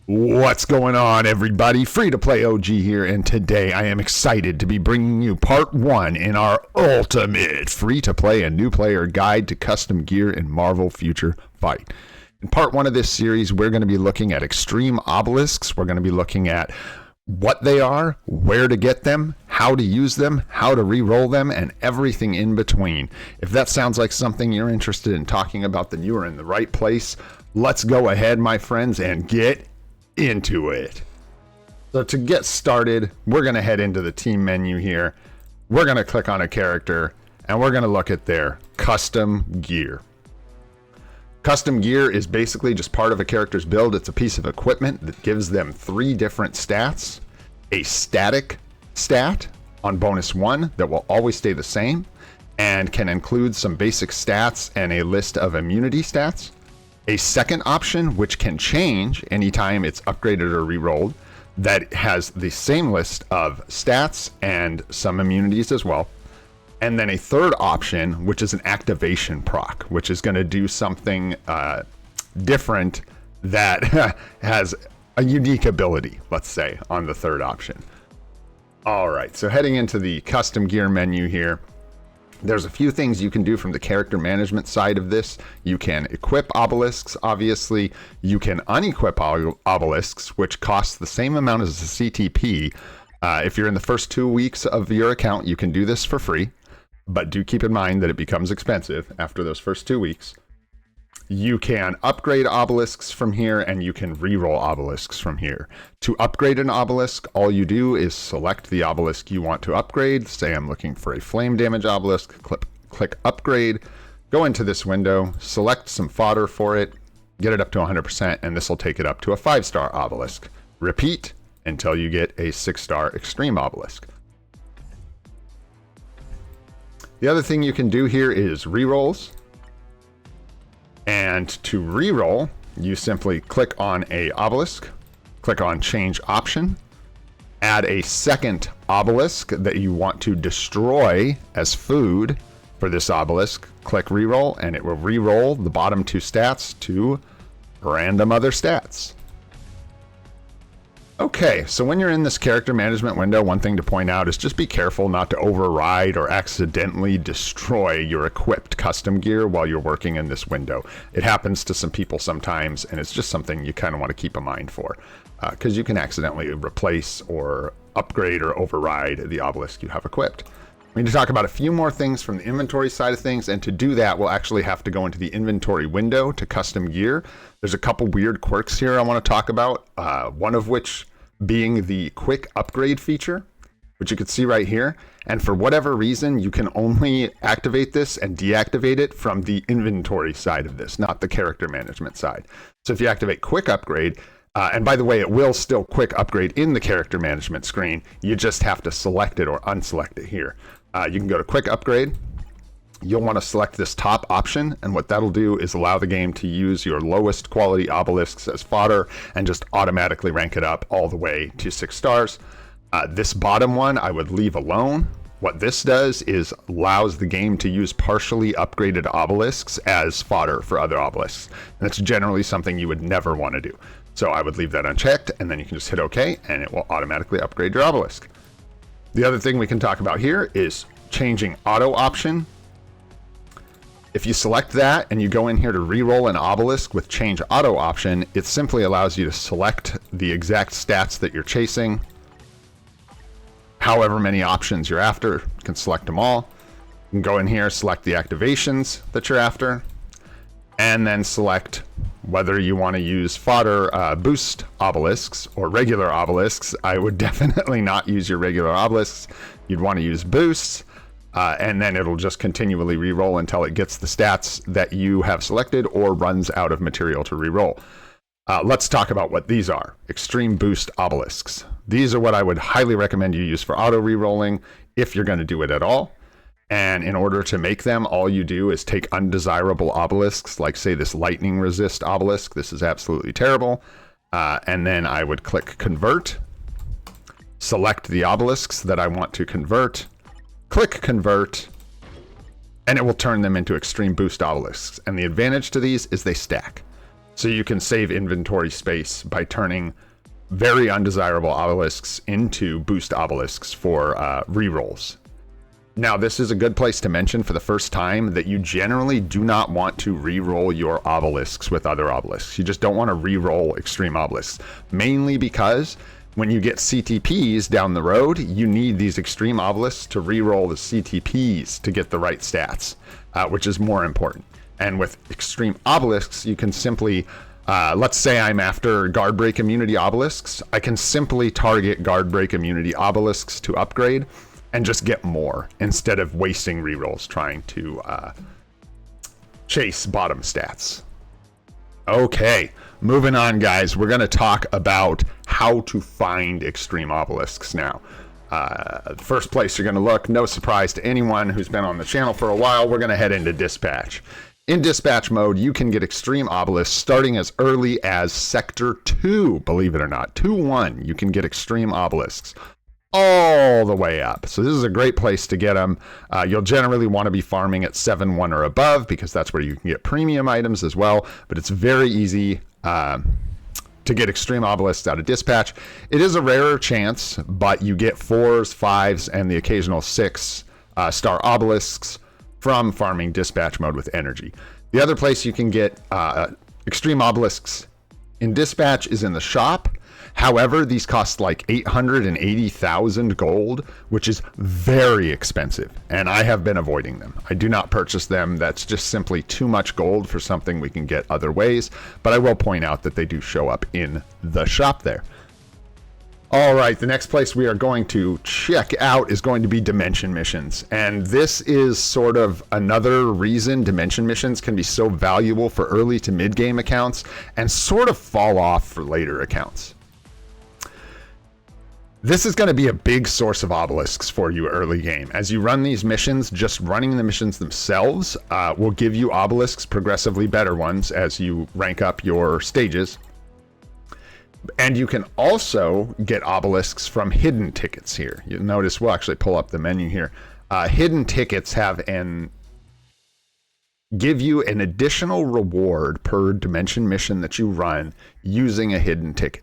What's going on, everybody? Free to play OG here, and today I am excited to be bringing you part 1 in our ultimate free to play and new player guide to custom gear in Marvel Future Fight. In part 1 of this series, we're going to be looking at Extreme Obelisks. We're going to be looking at what they are, where to get them, how to use them, how to re-roll them, and everything in between. If that sounds like something you're interested in talking about, then you are in the right place. Let's go ahead, my friends, and get into it. So to get started, we're going to head into the team menu here. We're going to click on a character and we're going to look at their custom gear. Custom gear is basically just part of a character's build. It's a piece of equipment that gives them 3 different stats. A static stat on bonus 1 that will always stay the same and can include some basic stats and a list of immunity stats. A second option, which can change anytime it's upgraded or re-rolled, that has the same list of stats and some immunities as well. And then a third option, which is an activation proc, which is going to do something different that has a unique ability, let's say, on the third option. All right, so heading into the custom gear menu here, there's a few things you can do from the character management side of this. You can equip obelisks, obviously. You can unequip obelisks, which costs the same amount as the CTP. If you're in the first 2 weeks of your account, you can do this for free. But do keep in mind that it becomes expensive after those first 2 weeks. You can upgrade obelisks from here, and you can re-roll obelisks from here. To upgrade an obelisk, all you do is select the obelisk you want to upgrade. Say I'm looking for a flame damage obelisk, click upgrade, go into this window, select some fodder for it, get it up to 100%, and this will take it up to a 5-star obelisk. Repeat until you get a 6-star extreme obelisk. The other thing you can do here is re-rolls. And to re-roll, you simply click on a obelisk, click on change option, add a second obelisk that you want to destroy as food for this obelisk, click re-roll, and it will re-roll the bottom 2 stats to random other stats. Okay, so when you're in this character management window, one thing to point out is just be careful not to override or accidentally destroy your equipped custom gear while you're working in this window. It happens to some people sometimes, and it's just something you kind of want to keep in mind for, because you can accidentally replace or upgrade or override the obelisk you have equipped. We need to talk about a few more things from the inventory side of things, and to do that, we'll actually have to go into the inventory window to custom gear. There's a couple weird quirks here I want to talk about, one of which being the quick upgrade feature, which you can see right here. And for whatever reason, you can only activate this and deactivate it from the inventory side of this, not the character management side. So if you activate quick upgrade, and by the way, it will still quick upgrade in the character management screen, you just have to select it or unselect it here. You can go to quick upgrade. You'll want to select this top option, and what that'll do is allow the game to use your lowest quality obelisks as fodder and just automatically rank it up all the way to 6 stars. This bottom one I would leave alone. What this does is allows the game to use partially upgraded obelisks as fodder for other obelisks. And that's generally something you would never want to do. So I would leave that unchecked, and then you can just hit OK, and it will automatically upgrade your obelisk. The other thing we can talk about here is changing auto option. If you select that and you go in here to re-roll an obelisk with change auto option, it simply allows you to select the exact stats that you're chasing. However many options you're after, you can select them all. You can go in here, select the activations that you're after, and then select whether you want to use fodder boost obelisks or regular obelisks. I would definitely not use your regular obelisks. You'd want to use boosts. And then it'll just continually re-roll until it gets the stats that you have selected or runs out of material to re-roll. Let's talk about what these are. Extreme Boost Obelisks. These are what I would highly recommend you use for auto re-rolling if you're going to do it at all. And in order to make them, all you do is take undesirable obelisks, like say this lightning resist obelisk. This is absolutely terrible. And then I would click convert, select the obelisks that I want to convert, click convert, and it will turn them into extreme boost obelisks. And the advantage to these is they stack. So you can save inventory space by turning very undesirable obelisks into boost obelisks for rerolls. Now, this is a good place to mention for the first time that you generally do not want to re-roll your obelisks with other obelisks. You just don't want to re-roll extreme obelisks, mainly because when you get CTPs down the road, you need these extreme obelisks to re-roll the CTPs to get the right stats, which is more important. And with extreme obelisks, you can simply, let's say I'm after guard break immunity obelisks, I can simply target guard break immunity obelisks to upgrade and just get more instead of wasting rerolls trying to chase bottom stats. Okay, moving on, guys. We're going to talk about how to find extreme obelisks now. First place you're going to look, no surprise to anyone who's been on the channel for a while, we're going to head into dispatch. In dispatch mode, you can get extreme obelisks starting as early as Sector 2, believe it or not. 2-1, you can get extreme obelisks all the way up. So this is a great place to get them. You'll generally want to be farming at 7-1 or above because that's where you can get premium items as well. But it's very easy to get extreme obelisks out of dispatch. It is a rarer chance, but you get 4s, 5s, and the occasional 6-star obelisks from farming dispatch mode with energy. The other place you can get extreme obelisks in dispatch is in the shop. However, these cost like 880,000 gold, which is very expensive, and I have been avoiding them. I do not purchase them. That's just simply too much gold for something we can get other ways, but I will point out that they do show up in the shop there. All right, the next place we are going to check out is going to be dimension missions, and this is sort of another reason dimension missions can be so valuable for early to mid-game accounts and sort of fall off for later accounts. This is going to be a big source of obelisks for you early game. As you run these missions, just running the missions themselves will give you obelisks, progressively better ones, as you rank up your stages. And you can also get obelisks from hidden tickets here. You'll notice, we'll actually pull up the menu here. Hidden tickets give you an additional reward per dimension mission that you run using a hidden ticket.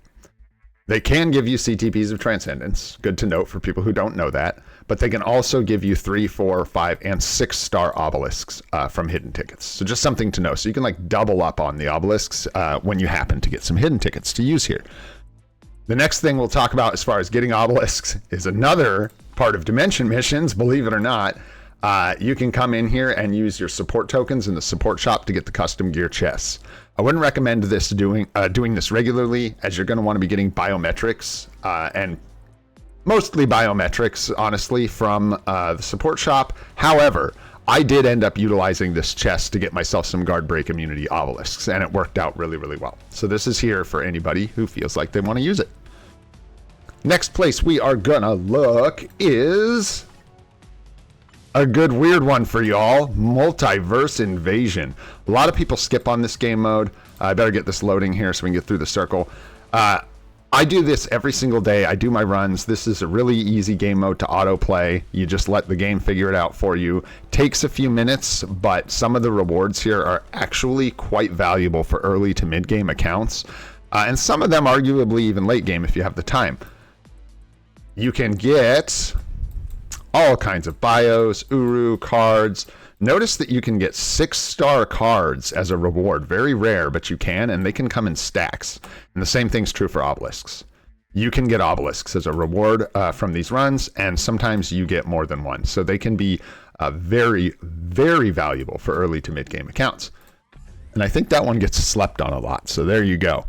They can give you CTPs of Transcendence, good to note for people who don't know that, but they can also give you 3, 4, 5, and 6-star obelisks from hidden tickets. So just something to know. So you can like double up on the obelisks when you happen to get some hidden tickets to use here. The next thing we'll talk about as far as getting obelisks is another part of dimension missions, believe it or not. You can come in here and use your support tokens in the support shop to get the custom gear chests. I wouldn't recommend doing this regularly, as you're going to want to be getting biometrics and mostly biometrics, honestly, from the support shop. However, I did end up utilizing this chest to get myself some guard break immunity obelisks, and it worked out really, really well. So this is here for anybody who feels like they want to use it. Next place we are gonna look is a good weird one for y'all, Multiverse Invasion. A lot of people skip on this game mode. I better get this loading here so we can get through the circle. I do this every single day. I do my runs. This is a really easy game mode to autoplay. You just let the game figure it out for you. Takes a few minutes, but some of the rewards here are actually quite valuable for early to mid-game accounts. And some of them arguably even late game if you have the time. You can get all kinds of bios, uru, cards. Notice that you can get 6-star cards as a reward. Very rare, but you can, and they can come in stacks. And the same thing's true for obelisks. You can get obelisks as a reward from these runs, and sometimes you get more than one. So they can be very, very valuable for early to mid-game accounts. And I think that one gets slept on a lot, so there you go.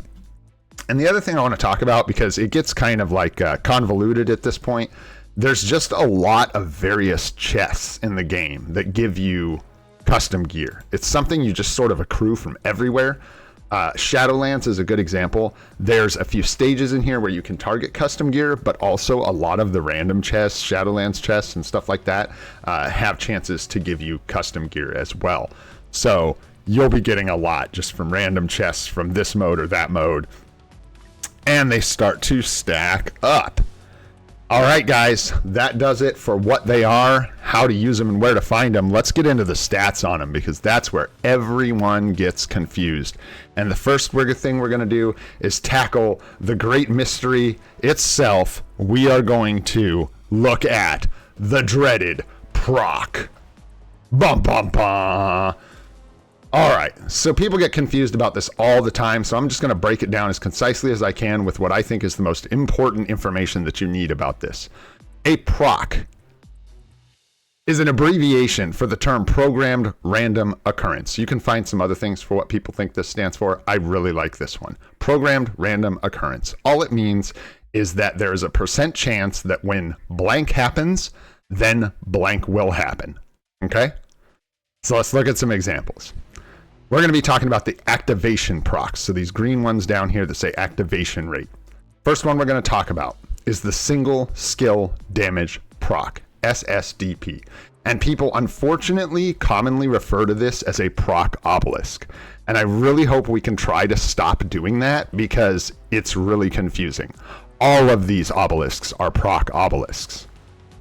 And the other thing I want to talk about, because it gets kind of like convoluted at this point, there's just a lot of various chests in the game that give you custom gear. It's something you just sort of accrue from everywhere. Shadowlands is a good example. There's a few stages in here where you can target custom gear, but also a lot of the random chests, Shadowlands chests and stuff like that, have chances to give you custom gear as well. So you'll be getting a lot just from random chests from this mode or that mode. And they start to stack up. All right, guys, that does it for what they are, how to use them, and where to find them. Let's get into the stats on them, because that's where everyone gets confused. And the first thing we're going to do is tackle the great mystery itself. We are going to look at the dreaded Proc. Bum, bum, bum. All right, so people get confused about this all the time, so I'm just going to break it down as concisely as I can with what I think is the most important information that you need about this. A proc is an abbreviation for the term programmed random occurrence. You can find some other things for what people think this stands for. I really like this one. Programmed random occurrence. All it means is that there is a % chance that when blank happens, then blank will happen. Okay? So let's look at some examples. We're going to be talking about the activation procs. So these green ones down here that say activation rate. First one we're going to talk about is the single skill damage proc, SSDP. And people unfortunately commonly refer to this as a proc obelisk. And I really hope we can try to stop doing that, because it's really confusing. All of these obelisks are proc obelisks.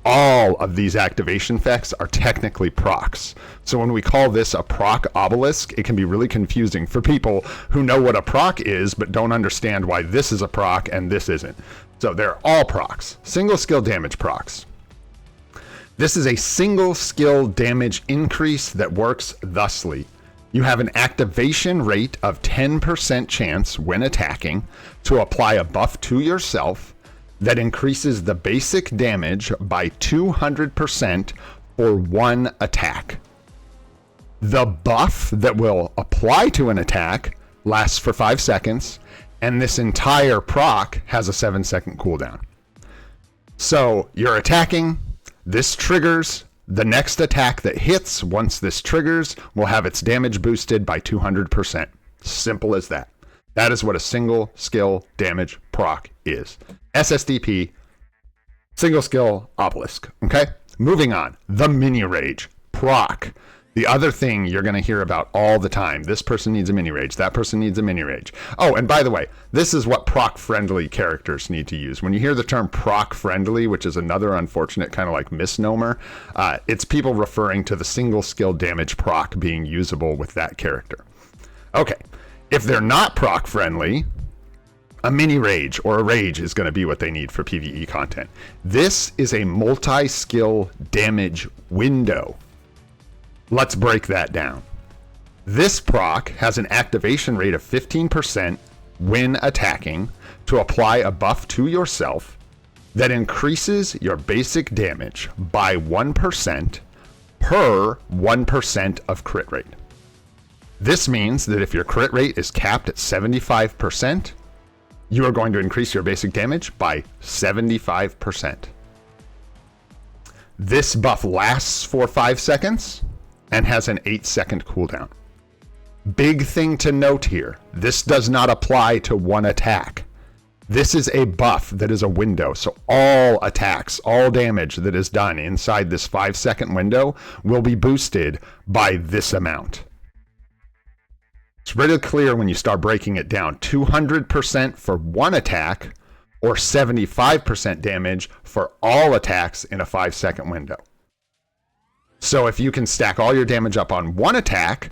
All of these activation effects are technically procs. So when we call this a proc obelisk, it can be really confusing for people who know what a proc is but don't understand why this is a proc and this isn't. So they're all procs. Single skill damage procs. This is a single skill damage increase that works thusly. You have an activation rate of 10% chance when attacking to apply a buff to yourself that increases the basic damage by 200% for one attack. The buff that will apply to an attack lasts for 5 seconds, and this entire proc has a 7-second cooldown. So you're attacking, this triggers, the next attack that hits once this triggers will have its damage boosted by 200%. Simple as that. That is what a single skill damage proc is. SSDP, single skill obelisk. Okay, moving on. The mini rage proc. The other thing you're going to hear about all the time. This person needs a mini rage. That person needs a mini rage. Oh, and by the way, this is what proc friendly characters need to use. When you hear the term proc friendly, which is another unfortunate kind of like misnomer, it's people referring to the single skill damage proc being usable with that character. Okay, if they're not proc friendly, a mini rage or a rage is going to be what they need for PvE content. This is a multi-skill damage window. Let's break that down. This proc has an activation rate of 15% when attacking to apply a buff to yourself that increases your basic damage by 1% per 1% of crit rate. This means that if your crit rate is capped at 75%, you are going to increase your basic damage by 75%. This buff lasts for 5 seconds and has an 8-second cooldown. Big thing to note here, this does not apply to one attack. This is a buff that is a window, so all attacks, all damage that is done inside this 5-second window will be boosted by this amount. It's really clear when you start breaking it down. 200% for one attack or 75% damage for all attacks in a 5-second window. So if you can stack all your damage up on one attack,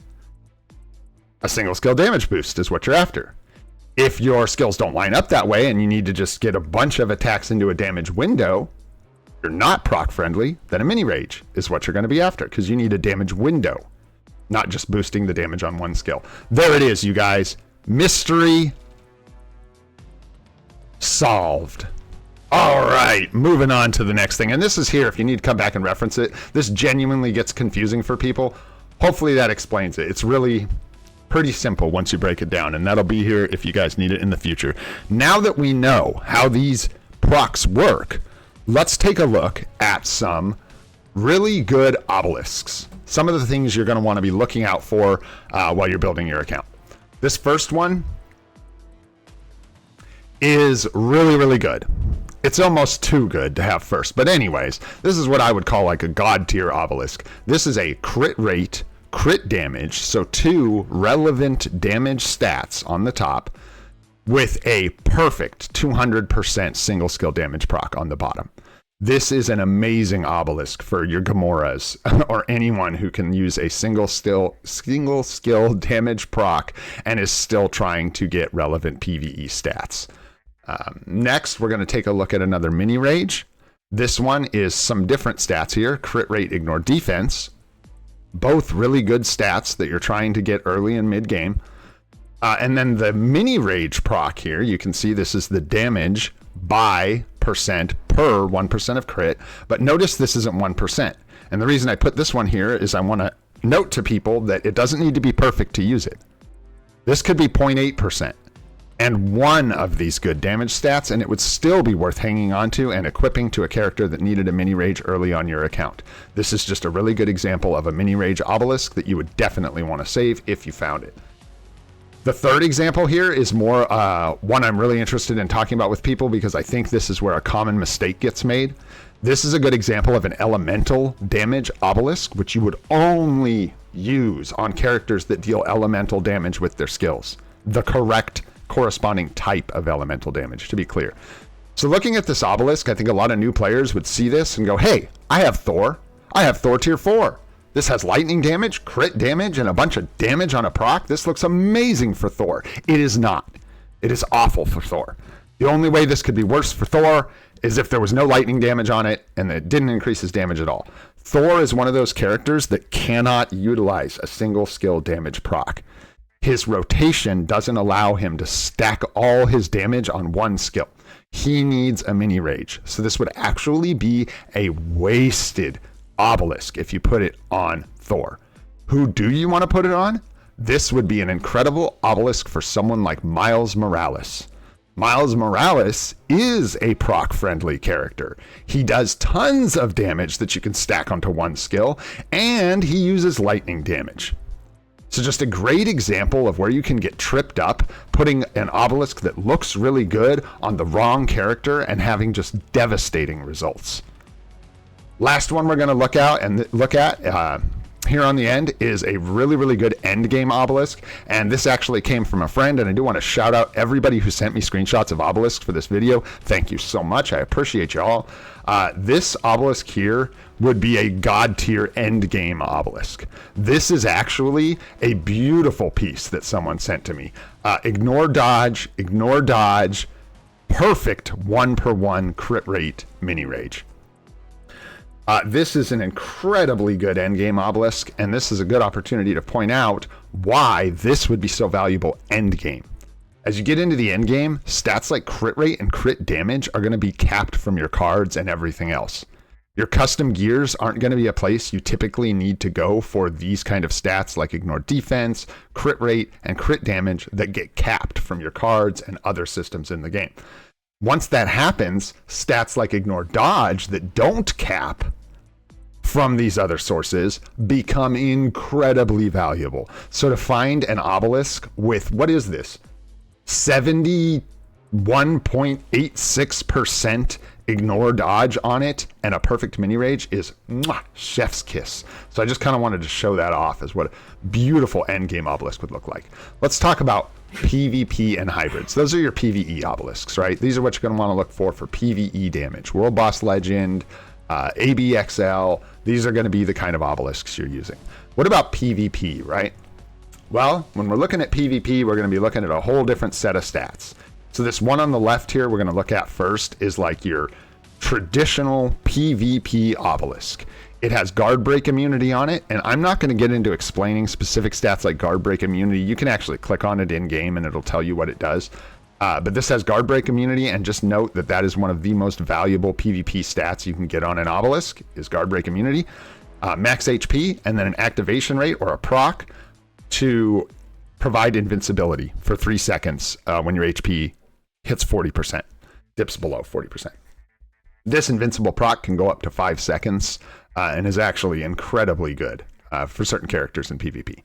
a single skill damage boost is what you're after. If your skills don't line up that way and you need to just get a bunch of attacks into a damage window, you're not proc friendly, then a mini rage is what you're going to be after, because you need a damage window, not just boosting the damage on one skill. There it is, you guys. Mystery solved. All right, moving on to the next thing. And this is here if you need to come back and reference it. This genuinely gets confusing for people. Hopefully that explains it. It's really pretty simple once you break it down, and that'll be here if you guys need it in the future. Now that we know how these procs work, let's take a look at some really good obelisks. Some of the things you're going to want to be looking out for while you're building your account. This first one is really, really good. It's almost too good to have first. But anyways, this is what I would call like a god tier obelisk. This is a crit rate, crit damage, so 2 relevant damage stats on the top with a perfect 200% single skill damage proc on the bottom. This is an amazing obelisk for your Gamoras or anyone who can use a single skill damage proc and is still trying to get relevant PvE stats. Next, we're going to take a look at another mini rage. This one is some different stats here. Crit rate, ignore defense. Both really good stats that you're trying to get early and mid game. And then the mini rage proc here, you can see this is the damage by percent per 1% of crit, but notice this isn't 1%. And the reason I put this one here is I want to note to people that it doesn't need to be perfect to use it. This could be 0.8% and one of these good damage stats, and it would still be worth hanging on to and equipping to a character that needed a mini rage early on your account. This is just a really good example of a mini rage obelisk that you would definitely want to save if you found it. The third example here is more one I'm really interested in talking about with people because I think this is where a common mistake gets made. This is a good example of an elemental damage obelisk, which you would only use on characters that deal elemental damage with their skills. The correct corresponding type of elemental damage, to be clear. So looking at this obelisk, I think a lot of new players would see this and go, hey, I have Thor. I have Thor tier 4. This has lightning damage, crit damage, and a bunch of damage on a proc. This looks amazing for Thor. It is not. It is awful for Thor. The only way this could be worse for Thor is if there was no lightning damage on it and it didn't increase his damage at all. Thor is one of those characters that cannot utilize a single skill damage proc. His rotation doesn't allow him to stack all his damage on one skill. He needs a mini rage. So this would actually be a wasted obelisk if you put it on Thor. Who do you want to put it on? This would be an incredible obelisk for someone like Miles Morales. Miles Morales is a proc friendly character. He does tons of damage that you can stack onto one skill, and he uses lightning damage. So just a great example of where you can get tripped up putting an obelisk that looks really good on the wrong character and having just devastating results. Last one we're going to look at here on the end is a really, really good end game obelisk. And this actually came from a friend. And I do want to shout out everybody who sent me screenshots of obelisks for this video. Thank you so much. I appreciate you all. This obelisk here would be a god tier end game obelisk. This is actually a beautiful piece that someone sent to me. Ignore dodge, perfect 1/1 crit rate mini rage. This is an incredibly good endgame obelisk, and this is a good opportunity to point out why this would be so valuable endgame. As you get into the endgame, stats like crit rate and crit damage are going to be capped from your cards and everything else. Your custom gears aren't going to be a place you typically need to go for these kind of stats like ignore defense, crit rate, and crit damage that get capped from your cards and other systems in the game. Once that happens, stats like ignore dodge that don't cap from these other sources become incredibly valuable. So to find an obelisk with, what is this? 71.86% ignore dodge on it and a perfect mini rage is chef's kiss. So I just kind of wanted to show that off as what a beautiful endgame obelisk would look like. Let's talk about PvP and hybrids. Those are your PvE obelisks, right? These are what you're going to want to look for PvE damage. World Boss Legend, ABXL, these are going to be the kind of obelisks you're using. What about PvP, right? Well, when we're looking at PvP, we're going to be looking at a whole different set of stats. So this one on the left here we're going to look at first is like your traditional PvP obelisk. It has guard break immunity on it, and I'm not going to get into explaining specific stats like guard break immunity. You can actually click on it in game and it'll tell you what it does. But this has guard break immunity, and just note that that is one of the most valuable PvP stats you can get on an obelisk is guard break immunity, max HP, and then an activation rate or a proc to provide invincibility for 3 seconds when your HP hits 40%, dips below 40%. This invincible proc can go up to 5 seconds and is actually incredibly good for certain characters in PvP.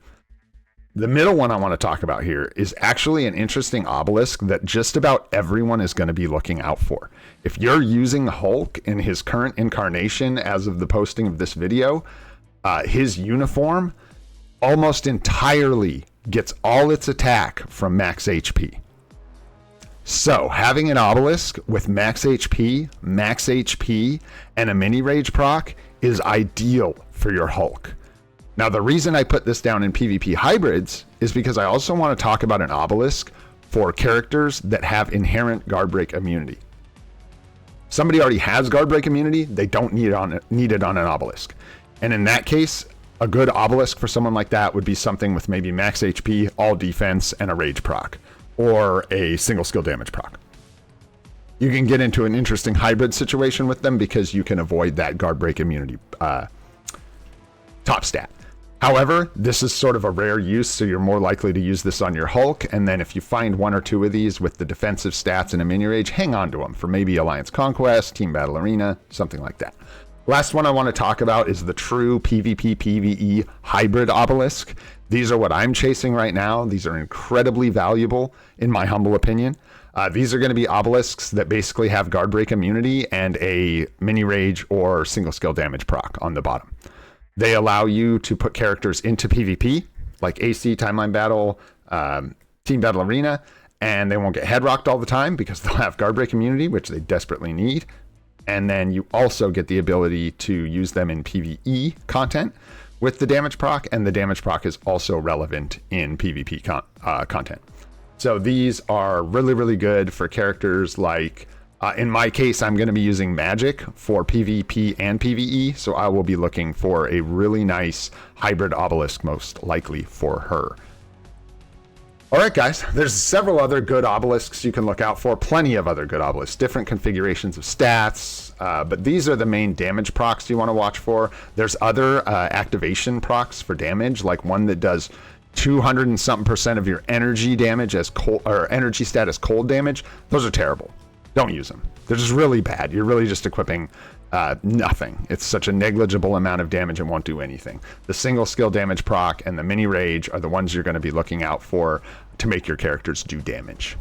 The middle one I want to talk about here is actually an interesting obelisk that just about everyone is going to be looking out for. If you're using Hulk in his current incarnation as of the posting of this video, his uniform almost entirely gets all its attack from max HP. So having an obelisk with max HP, and a mini rage proc is ideal for your Hulk. Now, the reason I put this down in PvP hybrids is because I also want to talk about an obelisk for characters that have inherent guard break immunity. Somebody already has guard break immunity, they don't need it on an obelisk. And in that case, a good obelisk for someone like that would be something with maybe max HP, all defense, and a rage proc, or a single skill damage proc. You can get into an interesting hybrid situation with them because you can avoid that guard break immunity top stat. However, this is sort of a rare use, so you're more likely to use this on your Hulk, and then if you find one or two of these with the defensive stats and a mini rage, hang on to them for maybe Alliance Conquest, Team Battle Arena, something like that. Last one I want to talk about is the true PvP PvE hybrid obelisk. These are what I'm chasing right now. These are incredibly valuable, in my humble opinion. These are going to be obelisks that basically have guard break immunity and a mini rage or single skill damage proc on the bottom. They allow you to put characters into PvP, like AC, Timeline Battle, Team Battle Arena, and they won't get head rocked all the time because they'll have guard break immunity, which they desperately need. And then you also get the ability to use them in PvE content with the damage proc, and the damage proc is also relevant in PvP content. So these are really, really good for characters like, in my case, I'm going to be using Magic for PvP and PvE, so I will be looking for a really nice hybrid obelisk, most likely for her. All right, guys, there's several other good obelisks you can look out for, plenty of other good obelisks, different configurations of stats, but these are the main damage procs you want to watch for. There's other activation procs for damage, like one that does 200 and something% of your energy damage as cold, or energy stat as cold damage. Those are terrible. Don't use them. They're just really bad. You're really just equipping nothing. It's such a negligible amount of damage and won't do anything. The single skill damage proc and the mini rage are the ones you're going to be looking out for to make your characters do damage.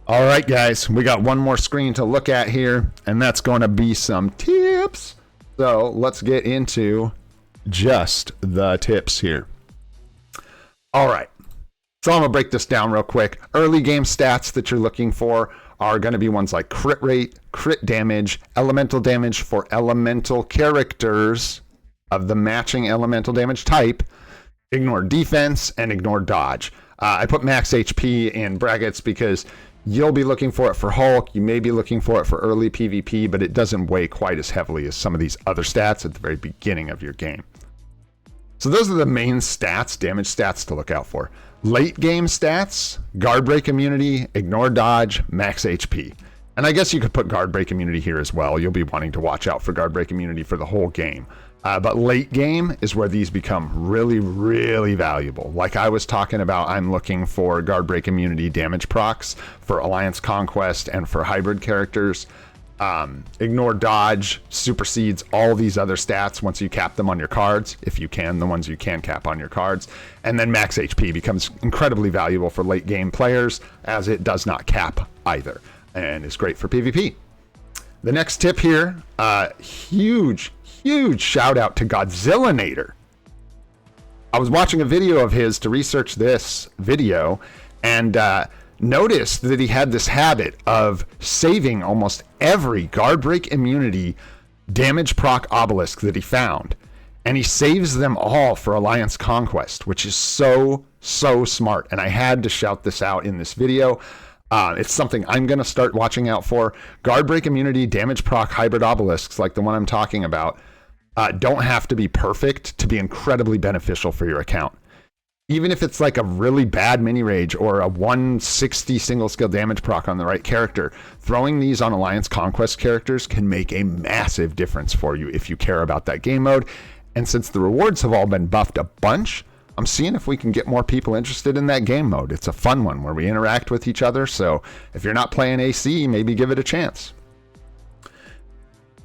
All right, guys, we got one more screen to look at here, and that's going to be some tips. So let's get into just the tips here. All right. So I'm going to break this down real quick. Early game stats that you're looking for are going to be ones like crit rate, crit damage, elemental damage for elemental characters of the matching elemental damage type, ignore defense, and ignore dodge. I put max HP in brackets because you'll be looking for it for Hulk, you may be looking for it for early PvP, but it doesn't weigh quite as heavily as some of these other stats at the very beginning of your game. So those are the main stats, damage stats to look out for. Late game stats, guard break immunity, ignore dodge, max HP. And I guess you could put guard break immunity here as well. You'll be wanting to watch out for guard break immunity for the whole game. But late game is where these become really, really valuable. Like I was talking about, I'm looking for guard break immunity damage procs for Alliance Conquest and for hybrid characters. Ignore dodge supersedes all these other stats once you cap them on your cards, if you can, the ones you can cap on your cards. And then max HP becomes incredibly valuable for late game players, as it does not cap either, and is great for PvP. The next tip here, huge shout out to Godzillanator. I was watching a video of his to research this video, and noticed that he had this habit of saving almost every guard break immunity damage proc obelisk that he found. And he saves them all for Alliance Conquest, which is so smart. And I had to shout this out in this video. It's something I'm going to start watching out for. Guard break immunity damage proc hybrid obelisks, like the one I'm talking about, don't have to be perfect to be incredibly beneficial for your account. Even if it's like a really bad mini rage or a 160 single skill damage proc on the right character, throwing these on Alliance Conquest characters can make a massive difference for you if you care about that game mode. And since the rewards have all been buffed a bunch, I'm seeing if we can get more people interested in that game mode. It's a fun one where we interact with each other. So if you're not playing AC, maybe give it a chance.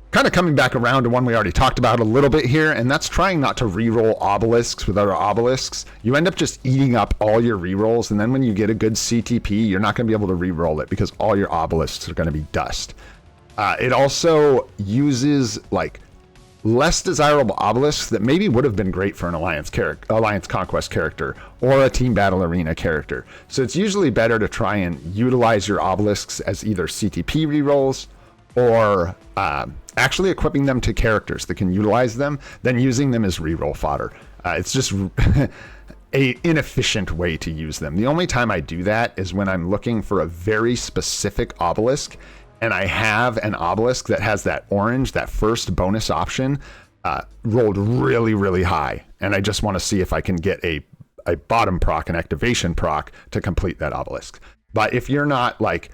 Kind of coming back around to one we already talked about a little bit here, and that's trying not to reroll obelisks with other obelisks. You end up just eating up all your rerolls, and then when you get a good CTP, you're not going to be able to reroll it because all your obelisks are going to be dust. It also uses like less desirable obelisks that maybe would have been great for an Alliance Conquest character or a Team Battle Arena character. So it's usually better to try and utilize your obelisks as either CTP rerolls or actually equipping them to characters that can utilize them than using them as reroll fodder. It's just a inefficient way to use them. The only time I do that is when I'm looking for a very specific obelisk and I have an obelisk that has that orange, that first bonus option, rolled really, really high. And I just want to see if I can get a bottom proc, an activation proc, to complete that obelisk. But if you're not like,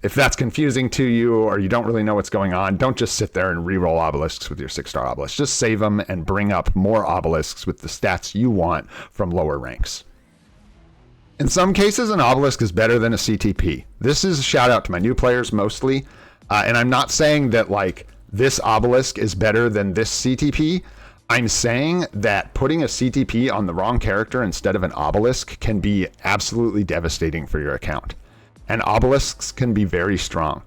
if that's confusing to you or you don't really know what's going on, don't just sit there and reroll obelisks with your 6-star obelisk. Just save them and bring up more obelisks with the stats you want from lower ranks. In some cases, an obelisk is better than a CTP. This is a shout out to my new players mostly. And I'm not saying that like this obelisk is better than this CTP. I'm saying that putting a CTP on the wrong character instead of an obelisk can be absolutely devastating for your account. And obelisks can be very strong.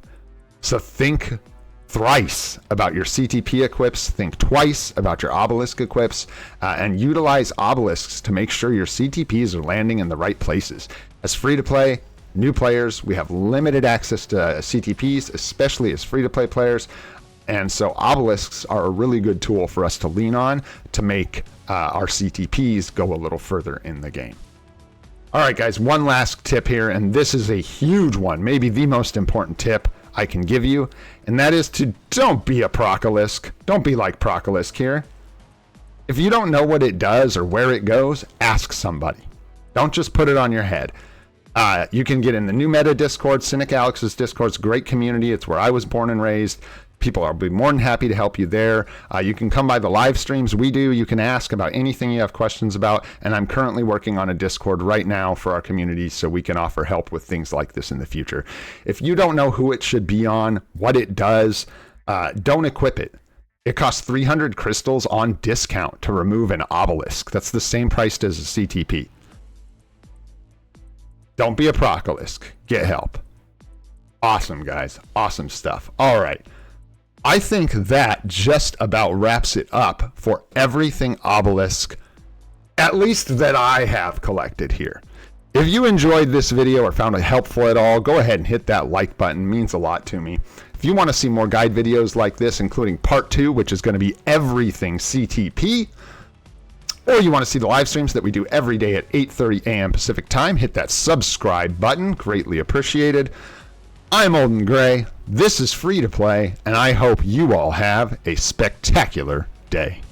So think thrice about your CTP equips, think twice about your obelisk equips, and utilize obelisks to make sure your CTPs are landing in the right places. As free-to-play, new players, we have limited access to CTPs, especially as free-to-play players, and so obelisks are a really good tool for us to lean on to make our CTPs go a little further in the game. All right, guys, one last tip here, and this is a huge one, maybe the most important tip I can give you, and that is to don't be a Procolisk. Don't be like Procolisk here. If you don't know what it does or where it goes, ask somebody. Don't just put it on your head. You can get in the New Meta Discord. Cynic Alex's Discord's a great community. It's where I was born and raised. People will be more than happy to help you there. You can come by the live streams we do. You can ask about anything you have questions about. And I'm currently working on a Discord right now for our community so we can offer help with things like this in the future. If you don't know who it should be on, what it does, don't equip it. It costs 300 crystals on discount to remove an obelisk. That's the same price as a CTP. Don't be a Procolisk. Get help. Awesome, guys. Awesome stuff. All right. I think that just about wraps it up for everything obelisk, at least that I have collected here. If you enjoyed this video or found it helpful at all, go ahead and hit that like button. It means a lot to me. If you want to see more guide videos like this, including part 2, which is going to be everything CTP, or you want to see the live streams that we do every day at 8:30 a.m. Pacific time, hit that subscribe button. Greatly appreciated. I'm Olden Gray, this is Free to Play, and I hope you all have a spectacular day.